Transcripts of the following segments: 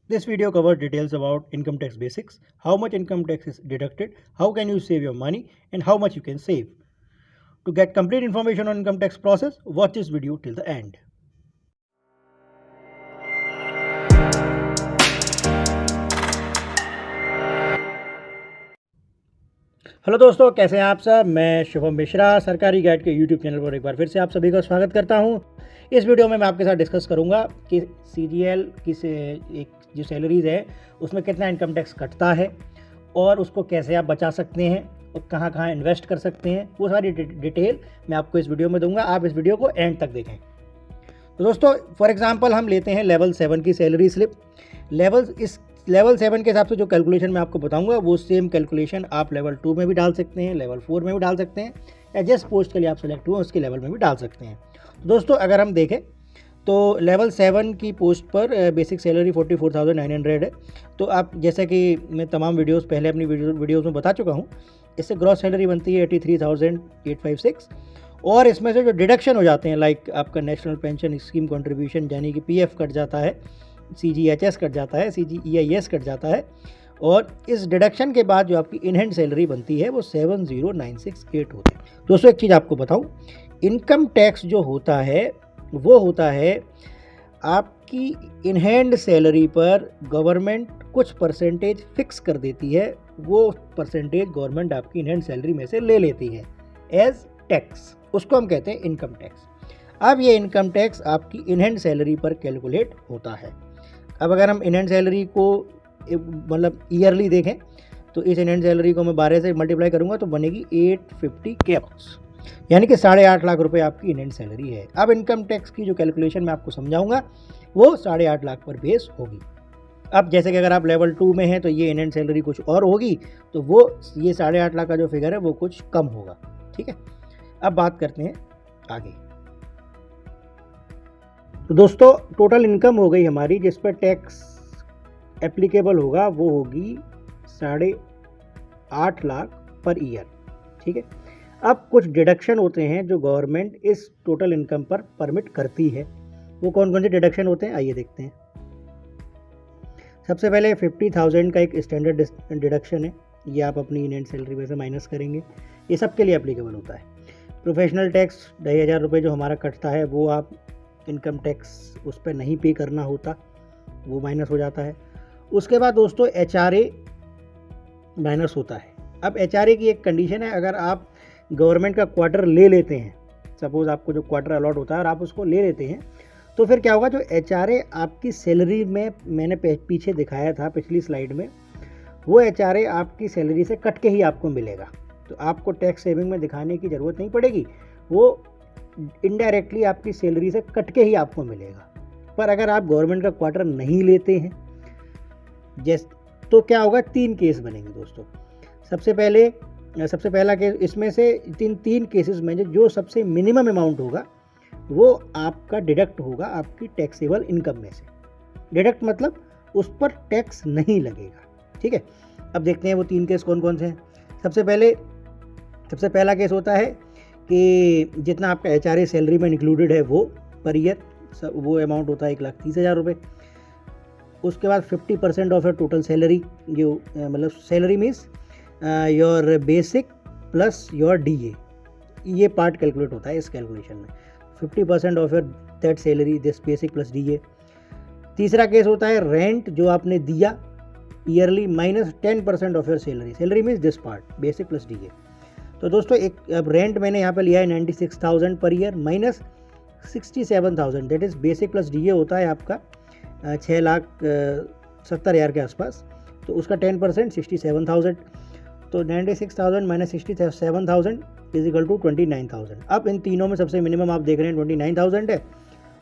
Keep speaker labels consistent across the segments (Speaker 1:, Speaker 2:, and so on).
Speaker 1: This video covers details about income tax basics, how much income tax is deducted, how can you save your money, and how much you can save. To get complete information on income tax process, watch this video till the end. Hello दोस्तों, कैसे हैं आप सब। मैं शुभम मिश्रा सरकारी guide के YouTube channel पर एक बार फिर से आप सभी का स्वागत करता हूं। इस वीडियो में मैं आपके साथ डिस्कस करूंगा कि सीजीएल की एक जो सैलरीज है उसमें कितना इनकम टैक्स कटता है और उसको कैसे आप बचा सकते हैं और कहां कहां इन्वेस्ट कर सकते हैं, वो सारी डिटेल मैं आपको इस वीडियो में दूंगा। आप इस वीडियो को एंड तक देखें। तो दोस्तों, फॉर एग्जांपल हम लेते हैं लेवल 7 की सैलरी स्लिप। लेवल 7 के हिसाब से जो कैलकुलेशन मैं आपको बताऊंगा वो सेम कैलकुलेशन आप लेवल 2 में भी डाल सकते हैं, लेवल 4 में भी डाल सकते हैं, या जिस पोस्ट के लिए आप सेलेक्ट हुए उसके लेवल में भी डाल सकते हैं। तो दोस्तों, अगर हम देखें तो लेवल 7 की पोस्ट पर बेसिक सैलरी 44,900 है। तो आप जैसा कि मैं तमाम वीडियोस पहले अपनी वीडियोस में बता चुका हूँ, इससे ग्रॉस सैलरी बनती है 83,856 और इसमें से जो डिडक्शन हो जाते हैं लाइक आपका नेशनल पेंशन स्कीम कंट्रीब्यूशन यानी कि पीएफ कट जाता है, CGHS कट जाता है, CGEIS कट जाता है, और इस डिडक्शन के बाद जो आपकी इन हैंड सैलरी बनती है वो 70,968 होती है। दोस्तों, एक चीज़ आपको बताऊं, इनकम टैक्स जो होता है वो होता है आपकी इन हैंड सैलरी पर गवर्नमेंट कुछ परसेंटेज फिक्स कर देती है। वो परसेंटेज गवर्नमेंट आपकी इन हैंड सैलरी में से ले लेती है एज टैक्स, उसको हम कहते हैं इनकम टैक्स। अब ये इनकम टैक्स आपकी इन हैंड सैलरी पर कैलकुलेट होता है। अब अगर हम इन हैंड सैलरी को मतलब ईयरली देखें तो इस इन हैंड सैलरी को मैं 12 से मल्टीप्लाई करूंगा तो बनेगी 850 के अप्रॉक्स, यानी कि 8.5 लाख रुपए आपकी इन हैंड सैलरी है। अब इनकम टैक्स की जो कैलकुलेशन मैं आपको समझाऊंगा वो 8.5 लाख पर बेस होगी। अब जैसे कि अगर आप लेवल 2 में हैं तो ये इन हैंड सैलरी कुछ और होगी, तो वो ये 8.5 लाख का जो फिगर है वो कुछ कम होगा। ठीक है, अब बात करते हैं आगे। तो दोस्तों, टोटल इनकम हो गई हमारी जिस पर टैक्स एप्लीकेबल होगा वो होगी 8.5 लाख पर ईयर। ठीक है, अब कुछ डिडक्शन होते हैं जो गवर्नमेंट इस टोटल इनकम पर परमिट करती है। वो कौन कौन से डिडक्शन होते हैं आइए देखते हैं। सबसे पहले 50,000 का एक स्टैंडर्ड डिडक्शन है, ये आप अपनी इन हैंड सैलरी में से माइनस करेंगे, ये सबके लिए एप्लीकेबल होता है। प्रोफेशनल टैक्स 2,500 रुपये जो हमारा कटता है वो आप इनकम टैक्स उस पर नहीं पे करना होता, वो माइनस हो जाता है। उसके बाद दोस्तों HRA माइनस होता है। अब HRA की एक कंडीशन है, अगर आप गवर्नमेंट का क्वार्टर ले लेते हैं, सपोज आपको जो क्वार्टर अलॉट होता है और आप उसको ले लेते हैं, तो फिर क्या होगा, जो HRA आपकी सैलरी में मैंने पीछे दिखाया था पिछली स्लाइड में, वो HRA आपकी सैलरी से कट के ही आपको मिलेगा। तो आपको टैक्स सेविंग में दिखाने की ज़रूरत नहीं पड़ेगी, वो इनडायरेक्टली आपकी सैलरी से कट के ही आपको मिलेगा। पर अगर आप गवर्नमेंट का क्वार्टर नहीं लेते हैं तो क्या होगा, 3 केस बनेंगे दोस्तों। सबसे पहला केस, इसमें से तीन केसेस में जो सबसे मिनिमम अमाउंट होगा वो आपका डिडक्ट होगा आपकी टैक्सेबल इनकम में से। डिडक्ट मतलब उस पर टैक्स नहीं लगेगा। ठीक है, अब देखते हैं वो 3 केस कौन कौन से हैं। सबसे पहला केस होता है कि जितना आपका HRA सैलरी में इंक्लूडेड है वो पर ईयर वो अमाउंट होता है 1,30,000 रुपये। उसके बाद 50% ऑफ योर टोटल सैलरी, जो मतलब salary means your basic plus your DA, ये पार्ट कैलकुलेट होता है इस कैलकुलेशन में। 50% of your that salary this basic plus DA। तीसरा केस होता है रेंट जो आपने दिया yearly minus 10% of your salary means this part basic plus DA। तो दोस्तों, एक अब रेंट मैंने यहाँ पे लिया है 96,000 per year minus 67,000, that is basic plus DA होता है आपका 6,70,000 के आसपास। तो उसका 10% 67,000, तो 96,000 माइनस 67,000 इज इक्वल टू 29,000। अब इन तीनों में सबसे मिनिमम आप देख रहे हैं 29,000 है,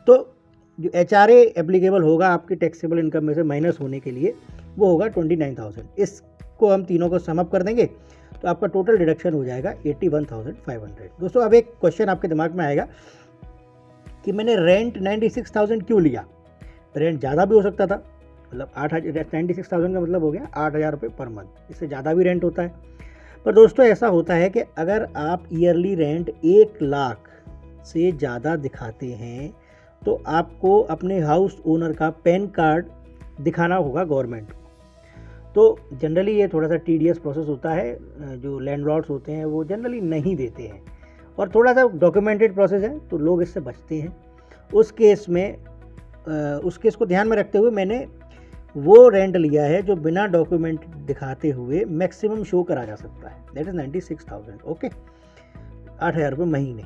Speaker 1: तो जो HRA एप्लीकेबल होगा आपकी टैक्सेबल इनकम में से माइनस होने के लिए वो होगा 29,000। इसको हम तीनों को समअप कर देंगे तो आपका टोटल डिडक्शन हो जाएगा 81,500। दोस्तों, अब एक क्वेश्चन आपके दिमाग में आएगा कि मैंने रेंट 96,000 क्यों लिया। रेंट ज़्यादा भी हो सकता था, मतलब 96,000 का मतलब हो गया 8,000 रुपये पर मंथ, इससे ज़्यादा भी रेंट होता है। पर दोस्तों, ऐसा होता है कि अगर आप ईयरली रेंट 1 लाख से ज़्यादा दिखाते हैं तो आपको अपने हाउस ओनर का पैन कार्ड दिखाना होगा गवर्नमेंट को। तो जनरली ये थोड़ा सा टीडियस प्रोसेस होता है, जो लैंडलॉर्ड्स होते हैं वो जनरली नहीं देते हैं, और थोड़ा सा डॉक्यूमेंटेड प्रोसेस है तो लोग इससे बचते हैं। उस केस को ध्यान में रखते हुए मैंने वो रेंट लिया है जो बिना डॉक्यूमेंट दिखाते हुए मैक्सिमम शो करा जा सकता है, दैट इज़ 96,000। ओके, 8,000 रुपये महीने।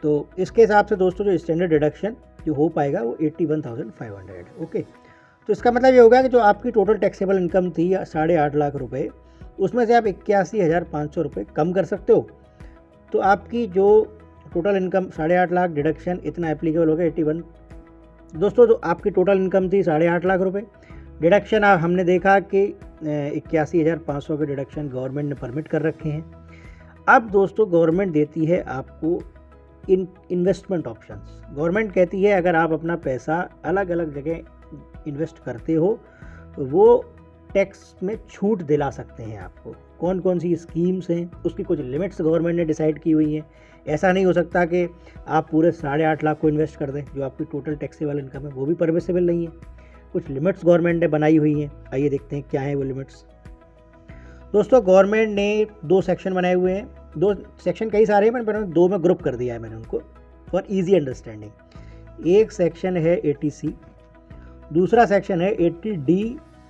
Speaker 1: तो इसके हिसाब से दोस्तों जो स्टैंडर्ड डिडक्शन जो हो पाएगा वो 81,500। ओके, तो इसका मतलब ये होगा कि जो आपकी टोटल टैक्सेबल इनकम थी 8.5 लाख रुपए, उसमें से आप 81,500 रुपये कम कर सकते हो। तो आपकी जो टोटल इनकम 8.5 लाख डिडक्शन इतना एप्लीकेबल होगा 81। दोस्तों जो आपकी टोटल इनकम थी 8.5 लाख रुपए, डिडक्शन हमने देखा कि 81,500 के डिडक्शन गवर्नमेंट ने परमिट कर रखे हैं। अब दोस्तों गवर्नमेंट देती है आपको इन्वेस्टमेंट ऑप्शंस। गवर्नमेंट कहती है अगर आप अपना पैसा अलग अलग जगह इन्वेस्ट करते हो तो वो टैक्स में छूट दिला सकते हैं आपको। कौन कौन सी स्कीम्स हैं उसकी कुछ लिमिट्स गवर्नमेंट ने डिसाइड की हुई हैं। ऐसा नहीं हो सकता कि आप पूरे 8.5 लाख को इन्वेस्ट कर दें, जो आपकी टोटल टैक्सेबल इनकम है वो भी परमिसिबल नहीं है। कुछ लिमिट्स गवर्नमेंट ने बनाई हुई हैं, आइए देखते हैं क्या है वो लिमिट्स। दोस्तों गवर्नमेंट ने 2 सेक्शन बनाए हुए हैं, 2 सेक्शन कई सारे हैं, मैंने 2 में ग्रुप कर दिया है मैंने उनको फॉर ईजी अंडरस्टैंडिंग। एक सेक्शन है 80C, दूसरा सेक्शन है 80D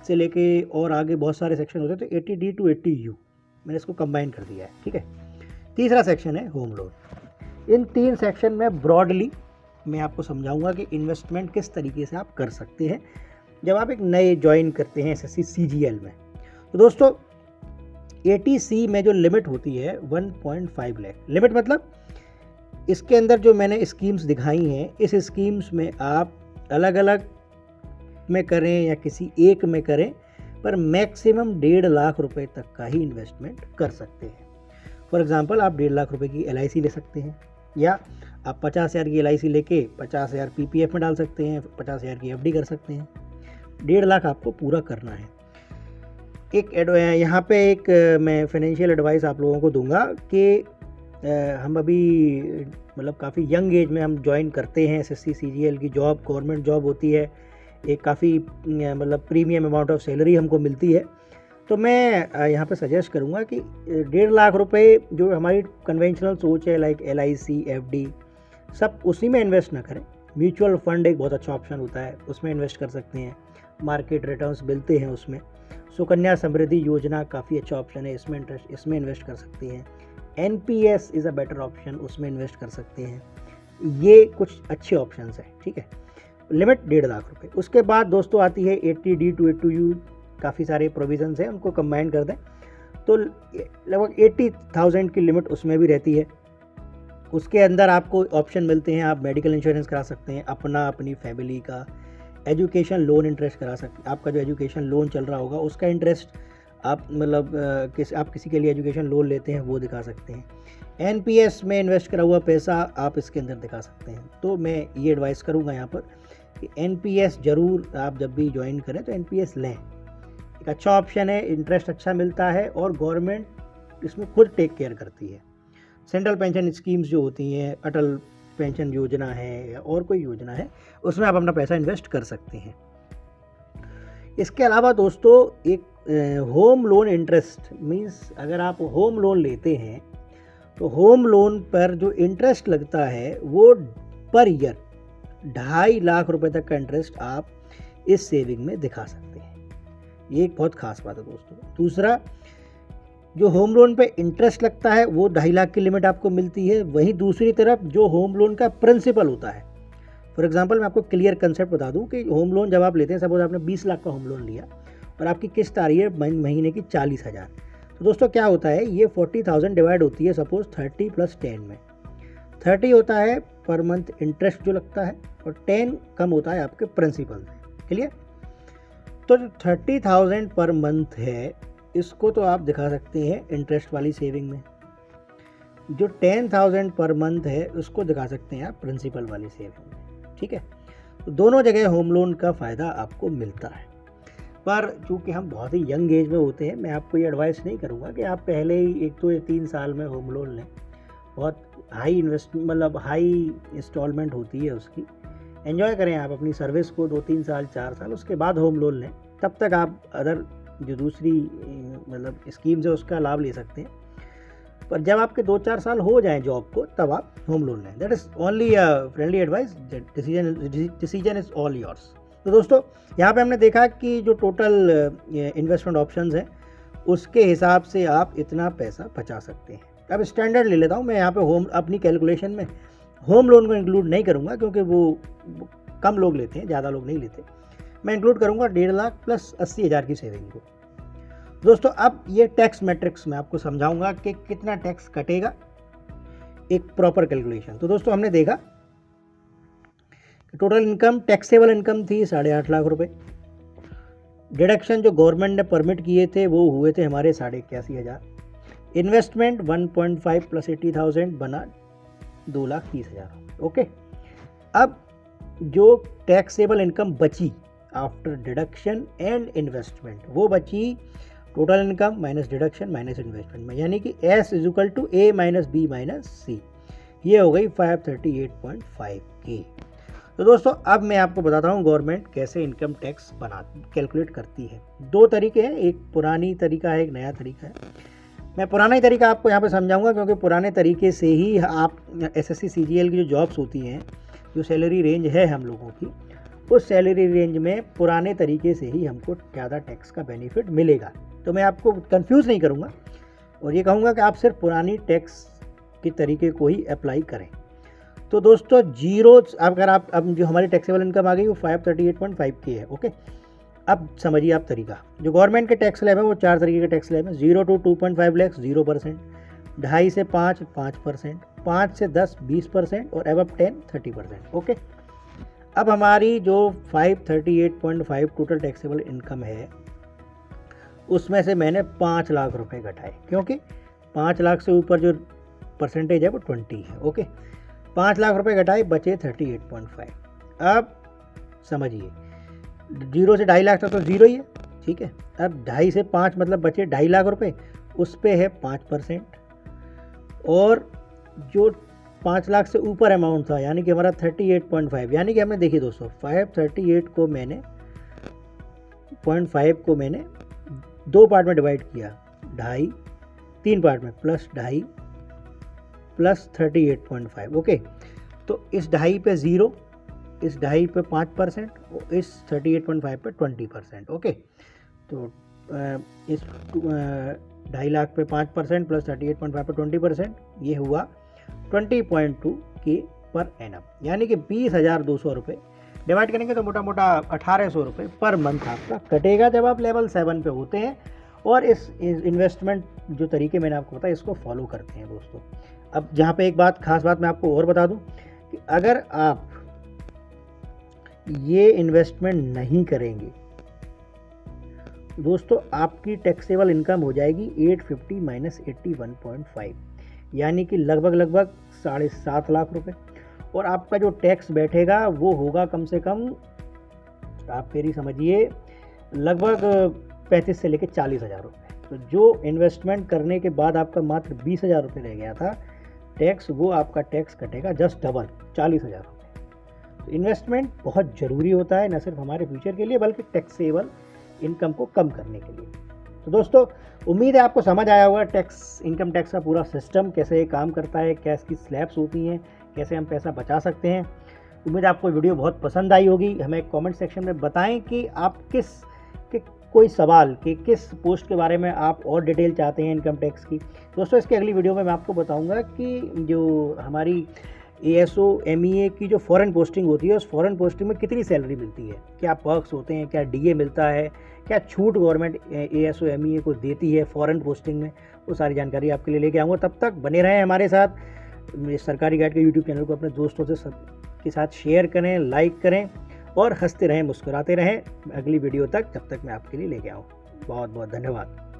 Speaker 1: से लेके और आगे बहुत सारे सेक्शन होते हैं, तो 80D to 80U मैंने इसको कंबाइन कर दिया है, ठीक है। तीसरा सेक्शन है होम लोन। इन 3 सेक्शन में ब्रॉडली मैं आपको समझाऊंगा कि इन्वेस्टमेंट किस तरीके से आप कर सकते हैं जब आप एक नए ज्वाइन करते हैं SSC CGL में। तो दोस्तों 80C में जो लिमिट होती है 1.5 लाख, लिमिट मतलब इसके अंदर जो मैंने स्कीम्स दिखाई हैं, इस स्कीम्स में आप अलग अलग में करें या किसी एक में करें, पर मैक्सिमम 1.5 लाख रुपए तक का ही इन्वेस्टमेंट कर सकते हैं। फॉर एग्जांपल आप 1.5 लाख रुपए की LIC ले सकते हैं, या आप 50,000 की LIC लेके 50,000 PPF में डाल सकते हैं, 50,000 की FD कर सकते हैं। 1.5 लाख आपको पूरा करना है। यहाँ पे एक मैं फाइनेंशियल एडवाइस आप लोगों को दूंगा कि हम अभी मतलब काफ़ी यंग एज में हम ज्वाइन करते हैं SSC CGL की जॉब, गवर्नमेंट जॉब होती है, एक काफ़ी मतलब प्रीमियम अमाउंट ऑफ सैलरी हमको मिलती है। तो मैं यहाँ पे सजेस्ट करूँगा कि 1.5 लाख रुपए जो हमारी कन्वेंशनल सोच है लाइक LIC FD सब उसी में इन्वेस्ट ना करें। म्यूचुअल फंड एक बहुत अच्छा ऑप्शन होता है, उसमें इन्वेस्ट कर सकते हैं, मार्केट रिटर्न्स मिलते हैं उसमें। सुकन्या समृद्धि योजना काफ़ी अच्छा ऑप्शन है, इसमें इन्वेस्ट कर सकते हैं। NPS is a better option, उसमें इन्वेस्ट कर सकते हैं। ये कुछ अच्छे ऑप्शंस हैं, ठीक है। लिमिट 1.5 लाख रुपए। उसके बाद दोस्तों आती है 80D to 80U, काफ़ी सारे प्रोविजंस हैं, उनको कंबाइन कर दें तो लगभग 80,000 की लिमिट उसमें भी रहती है। उसके अंदर आपको ऑप्शन मिलते हैं, आप मेडिकल इंश्योरेंस करा सकते हैं, अपनी फैमिली का, एजुकेशन लोन इंटरेस्ट करा सकते हैं। आपका जो एजुकेशन लोन चल रहा होगा उसका इंटरेस्ट आप मतलब आप किसी के लिए एजुकेशन लोन लेते हैं वो दिखा सकते हैं। NPS में इन्वेस्ट करा हुआ पैसा आप इसके अंदर दिखा सकते हैं। तो मैं ये एडवाइस करूँगा यहाँ पर कि NPS ज़रूर आप जब भी ज्वाइन करें तो NPS लें। एक अच्छा ऑप्शन है, इंटरेस्ट अच्छा मिलता है और गवर्नमेंट इसमें खुद टेक केयर करती है। सेंट्रल पेंशन स्कीम्स जो होती हैं, अटल पेंशन योजना है या और कोई योजना है, उसमें आप अपना पैसा इन्वेस्ट कर सकते हैं। इसके अलावा दोस्तों एक होम लोन इंटरेस्ट मीन्स अगर आप होम लोन लेते हैं तो होम लोन पर जो इंटरेस्ट लगता है वो पर ईयर 2.5 लाख रुपए तक का इंटरेस्ट आप इस सेविंग में दिखा सकते हैं। ये एक बहुत खास बात है दोस्तों। दूसरा, जो होम लोन पे इंटरेस्ट लगता है वो 2.5 लाख की लिमिट आपको मिलती है। वहीं दूसरी तरफ जो होम लोन का प्रिंसिपल होता है, फॉर एग्जांपल मैं आपको क्लियर कंसेप्ट बता दूं कि होम लोन जब आप लेते हैं, सपोज आपने 20 लाख का होम लोन लिया और आपकी किस्त आ रही है महीने की 40,000, तो दोस्तों क्या होता है, ये 40,000 डिवाइड होती है सपोज 30 + 10 में। 30 होता है पर मंथ इंटरेस्ट जो लगता है और 10 कम होता है आपके प्रिंसिपल से। क्लियर? तो जो 30,000 पर मंथ है इसको तो आप दिखा सकते हैं इंटरेस्ट वाली सेविंग में। जो 10,000 पर मंथ है उसको दिखा सकते हैं आप प्रिंसिपल वाली सेविंग में। ठीक है, तो दोनों जगह होम लोन का फ़ायदा आपको मिलता है। पर चूँकि हम बहुत ही यंग एज में होते हैं, मैं आपको ये एडवाइस नहीं करूँगा कि आप पहले ही 1 तो 3 साल में होम लोन लें। बहुत हाई हाई इंस्टॉलमेंट होती है उसकी, एंजॉय करें आप अपनी सर्विस को 2-3 साल 4 साल, उसके बाद होम लोन लें। तब तक आप अदर जो दूसरी मतलब स्कीम्स है उसका लाभ ले सकते हैं। पर जब आपके 2-4 साल हो जाएं जॉब को, तब आप होम लोन लें। That is only a friendly advice, decision is all yours. तो दोस्तों यहाँ पे हमने देखा कि जो टोटल इन्वेस्टमेंट ऑप्शंस हैं उसके हिसाब से आप इतना पैसा बचा सकते हैं। अब स्टैंडर्ड ले लेता हूँ मैं यहाँ पे होम, अपनी कैलकुलेशन में होम लोन को इंक्लूड नहीं करूँगा क्योंकि वो कम लोग लेते हैं, ज़्यादा लोग नहीं लेते। मैं इंक्लूड करूँगा 1.5 लाख प्लस 80,000 की सेविंग को। दोस्तों अब ये टैक्स मैट्रिक्स मैं आपको समझाऊंगा कि कितना टैक्स कटेगा, एक प्रॉपर कैलकुलेशन। तो दोस्तों हमने देखा टोटल इनकम, टैक्सेबल इनकम थी 8.5 लाख रुपए। डिडक्शन जो गवर्नमेंट ने परमिट किए थे वो हुए थे हमारे 81,500। इन्वेस्टमेंट 1.5 प्लस 80,000 बना 2,30,000। ओके, अब जो टैक्सेबल इनकम बची आफ्टर डिडक्शन एंड इन्वेस्टमेंट, वो बची total income minus deduction minus investment में, यानी कि S is equal to A minus B minus C। ये हो गई 538.5K। तो दोस्तों अब मैं आपको बताता हूँ गवर्नमेंट कैसे इनकम टैक्स कैलकुलेट करती है। 2 तरीके हैं, एक पुरानी तरीका है, एक नया तरीका है। मैं पुराना ही तरीका आपको यहाँ पे समझाऊंगा क्योंकि पुराने तरीके से ही आप SSC CGL की जो जॉब्स होती हैं, जो सैलरी रेंज है हम लोगों की, उस सैलरी रेंज में पुराने तरीके से ही हमको ज़्यादा टैक्स का बेनिफिट मिलेगा। तो मैं आपको कंफ्यूज नहीं करूँगा और ये कहूँगा कि आप सिर्फ पुरानी टैक्स के तरीके को ही अप्लाई करें। तो दोस्तों जीरो, अगर आप अब जो हमारी टैक्सेबल इनकम आ गई वो 538.5K है। ओके, अब समझिए आप तरीका। जो गवर्नमेंट के टैक्स स्लैब है वो 4 तरीके के टैक्स स्लैब है। 0 to 2.5 लाख 0%, 2.5 से 5 5%, 5 से 10 20% और अबव 10 30%। ओके, अब हमारी जो 538.5 टोटल टैक्सेबल इनकम है उसमें से मैंने 5 लाख रुपए घटाए, क्योंकि 5 लाख से ऊपर जो परसेंटेज है वो 20 है। ओके, 5 लाख रुपए घटाए, बचे 38.5। अब समझिए 0 से 2.5 लाख तक तो जीरो ही है, ठीक है। अब 2.5 से 5 मतलब बचे 2.5 लाख रुपए, उस पे है 5%। और जो 5 लाख से ऊपर अमाउंट था यानी कि हमारा 38.5, यानी कि हमने देखिए दोस्तों 538 को मैंने 0.5 को मैंने 2 पार्ट में डिवाइड किया, 2.5 3 पार्ट में, प्लस 2.5 प्लस 38.5। ओके, तो इस 2.5 पे 0, इस 2.5 पे 5% और इस 38.5 पे 20%। ओके, तो इस 2.5 लाख पे 5% प्लस 38.5 पे 20%, ये हुआ 20.2K पर एनम, यानी कि 20,200 रुपये। डिवाइड करेंगे तो मोटा मोटा 1,800 रुपये पर मंथ आपका कटेगा जब आप लेवल 7 पे होते हैं और इस इन्वेस्टमेंट जो तरीके मैंने आपको बताया इसको फॉलो करते हैं दोस्तों। अब जहाँ पे एक बात, खास बात मैं आपको और बता दूं कि अगर आप ये इन्वेस्टमेंट नहीं करेंगे दोस्तों, आपकी टैक्सेबल इनकम हो जाएगी 850 माइनस 81.5, यानी कि लगभग 7.5 लाख रुपए। और आपका जो टैक्स बैठेगा वो होगा कम से कम, आप मेरी समझिए, लगभग 35 से लेकर 40,000 रुपये। तो जो इन्वेस्टमेंट करने के बाद आपका मात्र 20,000 रुपये रह गया था टैक्स, वो आपका टैक्स कटेगा जस्ट डबल, 40,000 रुपये। तो इन्वेस्टमेंट बहुत ज़रूरी होता है, न सिर्फ हमारे फ्यूचर के लिए बल्कि टैक्सेबल इनकम को कम करने के लिए। तो दोस्तों उम्मीद है आपको समझ आया होगा टैक्स, इनकम टैक्स का पूरा सिस्टम कैसे काम करता है, क्या इसकी स्लैब्स होती हैं, कैसे हम पैसा बचा सकते हैं। उम्मीद है आपको वीडियो बहुत पसंद आई होगी। हमें कमेंट सेक्शन में बताएं कि आप कोई सवाल कि किस पोस्ट के बारे में आप और डिटेल चाहते हैं इनकम टैक्स की। दोस्तों इसके अगली वीडियो में मैं आपको बताऊंगा कि जो हमारी ASO MEA की जो फॉरेन पोस्टिंग होती है उस फॉरेन पोस्टिंग में कितनी सैलरी मिलती है, क्या पर्क्स होते हैं, क्या DA मिलता है, क्या छूट गवर्नमेंट ASO MEA को देती है फॉरेन पोस्टिंग में, वो सारी जानकारी आपके लिए लेके आऊँगा। तब तक बने रहें हमारे साथ। सरकारी गाइड के YouTube चैनल को अपने दोस्तों के साथ शेयर करें, लाइक करें और हंसते रहें, मुस्कुराते रहें अगली वीडियो तक, जब तक मैं आपके लिए लेके आऊँ। बहुत बहुत धन्यवाद।